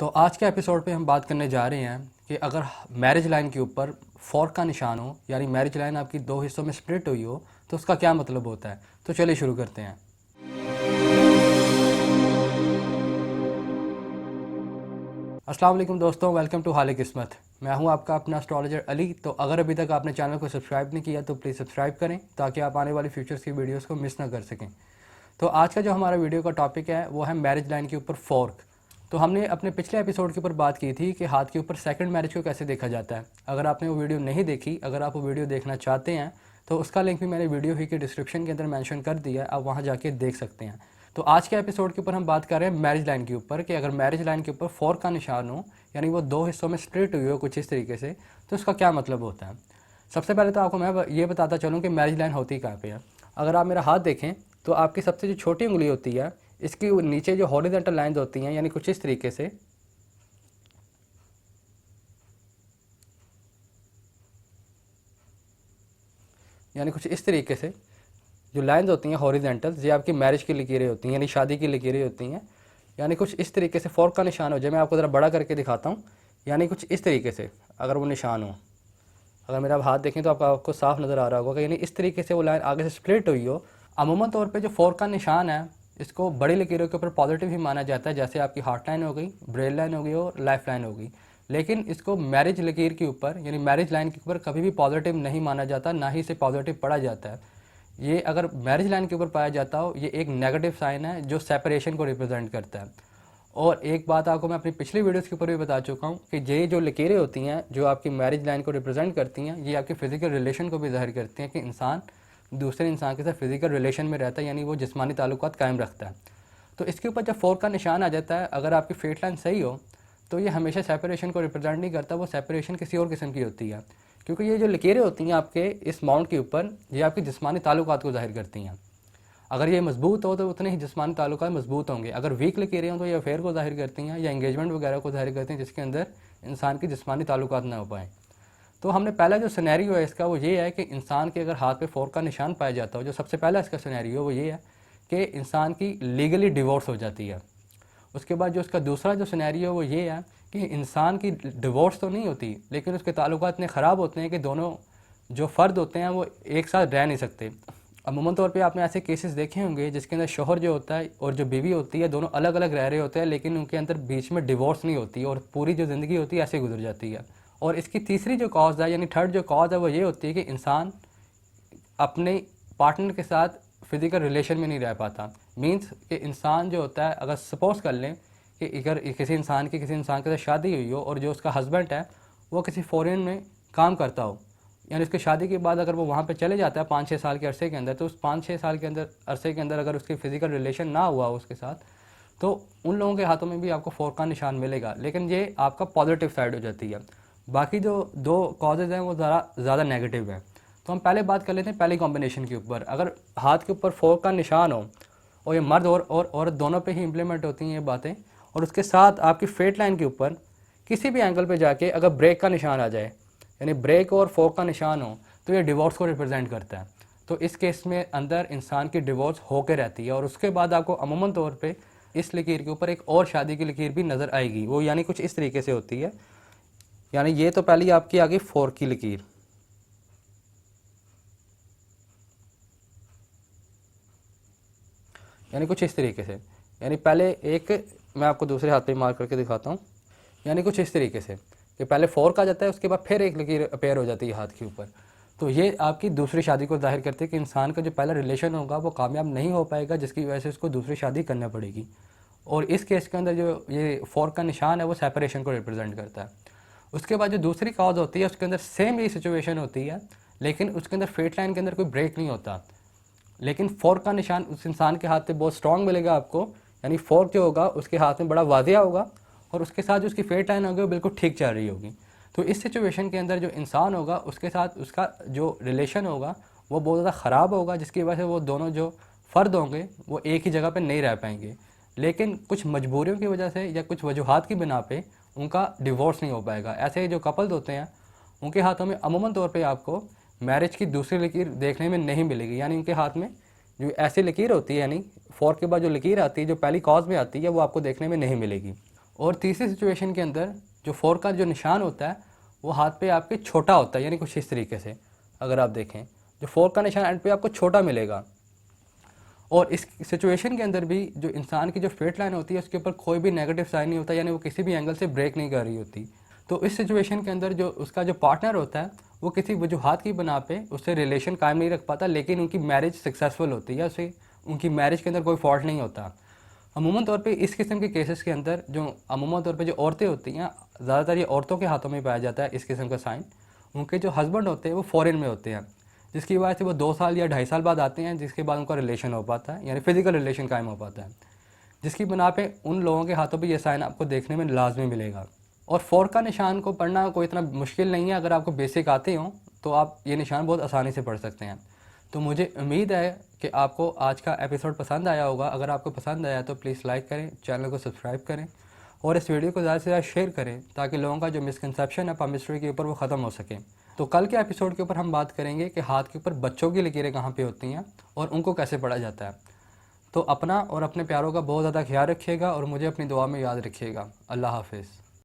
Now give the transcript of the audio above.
तो आज के एपिसोड पे हम बात करने जा रहे हैं कि अगर मैरिज लाइन के ऊपर फॉर्क का निशान हो, यानी मैरिज लाइन आपकी दो हिस्सों में स्प्लिट हुई हो, तो उसका क्या मतलब होता है। तो चलिए शुरू करते हैं। अस्सलाम वालेकुम दोस्तों, वेलकम टू हाल किस्मत। मैं हूं आपका अपना एस्ट्रोलॉजर अली। तो अगर अभी तक आपने चैनल को सब्सक्राइब नहीं किया तो प्लीज़ सब्सक्राइब करें ताकि आप आने वाली फ्यूचर्स की वीडियोस को मिस ना कर सकें। तो आज का जो हमारा वीडियो का टॉपिक है वो है मैरिज लाइन के ऊपर फॉर्क। तो हमने अपने पिछले एपिसोड के ऊपर बात की थी कि हाथ के ऊपर सेकंड मैरिज को कैसे देखा जाता है। अगर आपने वो वीडियो नहीं देखी, अगर आप वो वीडियो देखना चाहते हैं तो उसका लिंक भी मैंने वीडियो ही के डिस्क्रिप्शन के अंदर मेंशन कर दिया है, आप वहाँ जाके देख सकते हैं। तो आज के एपिसोड के ऊपर हम बात कर रहे हैं मैरिज लाइन के ऊपर कि अगर मैरिज लाइन के ऊपर फॉर्क का निशान हो, यानी वो दो हिस्सों में स्प्लिट हुई हो कुछ इस तरीके से, तो उसका क्या मतलब होता है। सबसे पहले तो आपको मैं ये बताता चलूँ कि मैरिज लाइन होती कहाँ पे है। अगर आप मेरा हाथ देखें तो आपकी सबसे जो छोटी उंगली होती है, इसकी नीचे जो हॉरिजॉन्टल लाइंस होती हैं, यानी कुछ इस तरीके से, जो लाइंस होती हैं हॉरिजॉन्टल, ये आपकी मैरिज की लकीरें होती हैं, यानी शादी की लकीरें होती हैं। यानी कुछ इस तरीके से फॉर्क का निशान हो जाए, मैं आपको ज़रा बड़ा करके दिखाता हूँ। यानी कुछ इस तरीके से अगर वो निशान हो, अगर मेरा हाथ देखें तो आपको साफ नज़र आ रहा होगा कि यानी इस तरीके से वो लाइन आगे से स्प्लिट हुई हो। अमूमन तौर पे जो फॉर्क का निशान है, इसको बड़ी लकीरों के ऊपर पॉजिटिव ही माना जाता है, जैसे आपकी हार्ट लाइन हो गई, ब्रेन लाइन हो गई और लाइफ लाइन हो गई। लेकिन इसको मैरिज लकीर के ऊपर, यानी मैरिज लाइन के ऊपर कभी भी पॉजिटिव नहीं माना जाता, ना ही इसे पॉजिटिव पढ़ा जाता है। ये अगर मैरिज लाइन के ऊपर पाया जाता हो, ये एक नेगेटिव साइन है जो सेपरेशन को रिप्रेजेंट करता है। और एक बात आपको मैं अपनी पिछली वीडियोस के ऊपर भी बता चुका हूँ कि ये जो लकीरें होती हैं जो आपकी मैरिज लाइन को रिप्रेजेंट करती हैं, ये आपकी फ़िज़िकल रिलेशन को भी ज़ाहिर करती हैं कि इंसान दूसरे इंसान के साथ फ़िज़िकल रिलेशन में रहता है, यानी वो जिस्मानी ताल्लुकात कायम रखता है। तो इसके ऊपर जब फॉर्क का निशान आ जाता है, अगर आपकी फेट लाइन सही हो तो ये हमेशा सेपरेशन को रिप्रेजेंट नहीं करता, वो सेपरेशन किसी और किस्म की होती है। क्योंकि ये जो लकीरें होती हैं आपके इस माउंट के ऊपर, ये आपकी जिस्मानी ताल्लुकात को ज़ाहिर करती हैं। अगर ये मजबूत हो तो उतने ही जिस्मानी ताल्लुकात मजबूत होंगे। अगर वीक लकीरें हों तो ये अफेयर को ज़ाहिर करती हैं या इंगेजमेंट वगैरह को ज़ाहिर करती हैं जिसके अंदर इंसान की जिस्मानी ताल्लुकात ना हो पाएँ। तो हमने पहला जो सिनेरियो है इसका वो ये है कि इंसान के अगर हाथ पे फॉर्क का निशान पाया जाता हो, जो सबसे पहला इसका सिनेरियो वो ये है कि इंसान की लीगली डिवोर्स हो जाती है। उसके बाद जो उसका दूसरा जो सिनेरियो वो ये है कि इंसान की डिवोर्स तो नहीं होती, लेकिन उसके ताल्लुकात इतने ख़राब होते हैं कि दोनों जो फ़र्द होते हैं वो एक साथ रह नहीं सकते। अमूमन तौर पे आपने ऐसे केसेस देखे होंगे जिसके अंदर शोहर जो होता है और जो बीवी होती है दोनों अलग अलग रह रहे होते हैं, लेकिन उनके अंदर बीच में डिवोर्स नहीं होती और पूरी जो ज़िंदगी होती है ऐसे गुजर जाती है। और इसकी तीसरी जो कॉज है, यानी थर्ड जो कॉज है, वो ये होती है कि इंसान अपने पार्टनर के साथ फिज़िकल रिलेशन में नहीं रह पाता। मीन्स कि इंसान जो होता है, अगर सपोज़ कर लें कि अगर किसी इंसान के साथ शादी हुई हो और जो उसका हस्बैंड है वो किसी फॉरेन में काम करता हो, यानी उसकी शादी के बाद अगर वो वहाँ पे चले जाता है 5-6 साल के अरसे के अंदर, तो उस 5-6 साल के अंदर अरसे के अंदर अगर उसकी फ़िज़िकल रिलेशन ना हुआ हो उसके साथ, तो उन लोगों के हाथों में भी आपको फॉर्क का निशान मिलेगा, लेकिन ये आपका पॉजिटिव साइड हो जाती है। बाकी जो दो कॉजेज़ हैं वो ज़्यादा नेगेटिव हैं। तो हम पहले बात कर लेते हैं पहली कॉम्बिनेशन के ऊपर। अगर हाथ के ऊपर फॉर्क का निशान हो और ये मर्द और औरत दोनों पे ही इम्प्लीमेंट होती हैं ये बातें, और उसके साथ आपकी फेट लाइन के ऊपर किसी भी एंगल पे जाके अगर ब्रेक का निशान आ जाए, यानी ब्रेक और फॉर्क का निशान हो, तो ये डिवोर्स को रिप्रेजेंट करता है। तो इस केस में अंदर इंसान की डिवोर्स होकर रहती है और उसके बाद आपको अमूमन तौर पे इस लकीर के ऊपर एक और शादी की लकीर भी नज़र आएगी। वो यानी कुछ इस तरीके से होती है। यानी ये तो पहली आपकी आ गई फॉर्क की लकीर, यानी कुछ इस तरीके से। यानी पहले एक, मैं आपको दूसरे हाथ पे मार्क करके दिखाता हूँ, यानी कुछ इस तरीके से कि पहले फॉर्क आ जाता है, उसके बाद फिर एक लकीर अपेयर हो जाती है हाथ के ऊपर। तो ये आपकी दूसरी शादी को जाहिर करती है कि इंसान का जो पहला रिलेशन होगा वो कामयाब नहीं हो पाएगा, जिसकी वजह से उसको दूसरी शादी करना पड़ेगी। और इस केस के अंदर जो ये फॉर्क का निशान है वो सेपरेशन को रिप्रेजेंट करता है। उसके बाद जो दूसरी कॉज होती है उसके अंदर सेम ये सिचुएशन होती है, लेकिन उसके अंदर फेट लाइन के अंदर कोई ब्रेक नहीं होता, लेकिन फॉर्क का निशान उस इंसान के हाथ पे बहुत स्ट्रॉन्ग मिलेगा आपको। यानी फॉर्क जो होगा उसके हाथ में बड़ा वाजिया होगा और उसके साथ जो उसकी फेट लाइन होगी वो बिल्कुल ठीक चल रही होगी। तो इस सिचुएशन के अंदर जो इंसान होगा उसके साथ उसका जो रिलेशन होगा वो बहुत ज़्यादा ख़राब होगा, जिसकी वजह से वो दोनों जो फ़र्द होंगे वो एक ही जगह पर नहीं रह पाएंगे। लेकिन कुछ मजबूरियों की वजह से या कुछ वजूहात की बिना पे उनका डिवोर्स नहीं हो पाएगा। ऐसे जो कपल्स होते हैं उनके हाथों में अमूमन तौर पे आपको मैरिज की दूसरी लकीर देखने में नहीं मिलेगी। यानी उनके हाथ में जो ऐसी लकीर होती है, यानी फॉर्क के बाद जो लकीर आती है जो पहली कॉज में आती है, वो आपको देखने में नहीं मिलेगी। और तीसरी सिचुएशन के अंदर जो 4 का जो निशान होता है वो हाथ पे आपके छोटा होता है, यानी कुछ इस तरीके से। अगर आप देखें जो 4 का निशान एंड पे आपको छोटा मिलेगा। और इस सिचुएशन के अंदर भी जो इंसान की जो स्ट्रेट लाइन होती है उसके ऊपर कोई भी नेगेटिव साइन नहीं होता, यानी वो किसी भी एंगल से ब्रेक नहीं कर रही होती। तो इस सिचुएशन के अंदर जो उसका जो पार्टनर होता है वो किसी वजूहात की बना पे उससे रिलेशन कायम नहीं रख पाता, लेकिन उनकी मैरिज सक्सेसफुल होती है, उसे उनकी मैरिज के अंदर कोई फॉल्ट नहीं होता। अमूमन तौर पे इस किस्म के केसेस के अंदर जो अमूमन तौर पे जो औरतें होती हैं, ज़्यादातर ये औरतों के हाथों में पाया जाता है इस किस्म का साइन। उनके जो हस्बैंड होते हैं वो फॉरेन में होते हैं, जिसकी वजह से वो 2 साल या 2.5 साल बाद आते हैं, जिसके बाद उनका रिलेशन हो पाता है, यानी फिजिकल रिलेशन कायम हो पाता है। जिसकी बना पे उन लोगों के हाथों पे ये साइन आपको देखने में लाजमी मिलेगा। और 4 का निशान को पढ़ना कोई इतना मुश्किल नहीं है, अगर आपको बेसिक आते हो तो आप ये निशान बहुत आसानी से पढ़ सकते हैं। तो मुझे उम्मीद है कि आपको आज का एपिसोड पसंद आया होगा। अगर आपको पसंद आया तो प्लीज़ लाइक करें, चैनल को सब्सक्राइब करें और इस वीडियो को ज़्यादा से ज़्यादा शेयर करें, ताकि लोगों का जो मिसकंसेप्शन है पामिस्ट्री के ऊपर वो ख़त्म हो सके। तो कल के एपिसोड के ऊपर हम बात करेंगे कि हाथ के ऊपर बच्चों की लकीरें कहाँ पे होती हैं और उनको कैसे पढ़ा जाता है। तो अपना और अपने प्यारों का बहुत ज़्यादा ख्याल रखिएगा और मुझे अपनी दुआ में याद रखिएगा। अल्लाह हाफिज़।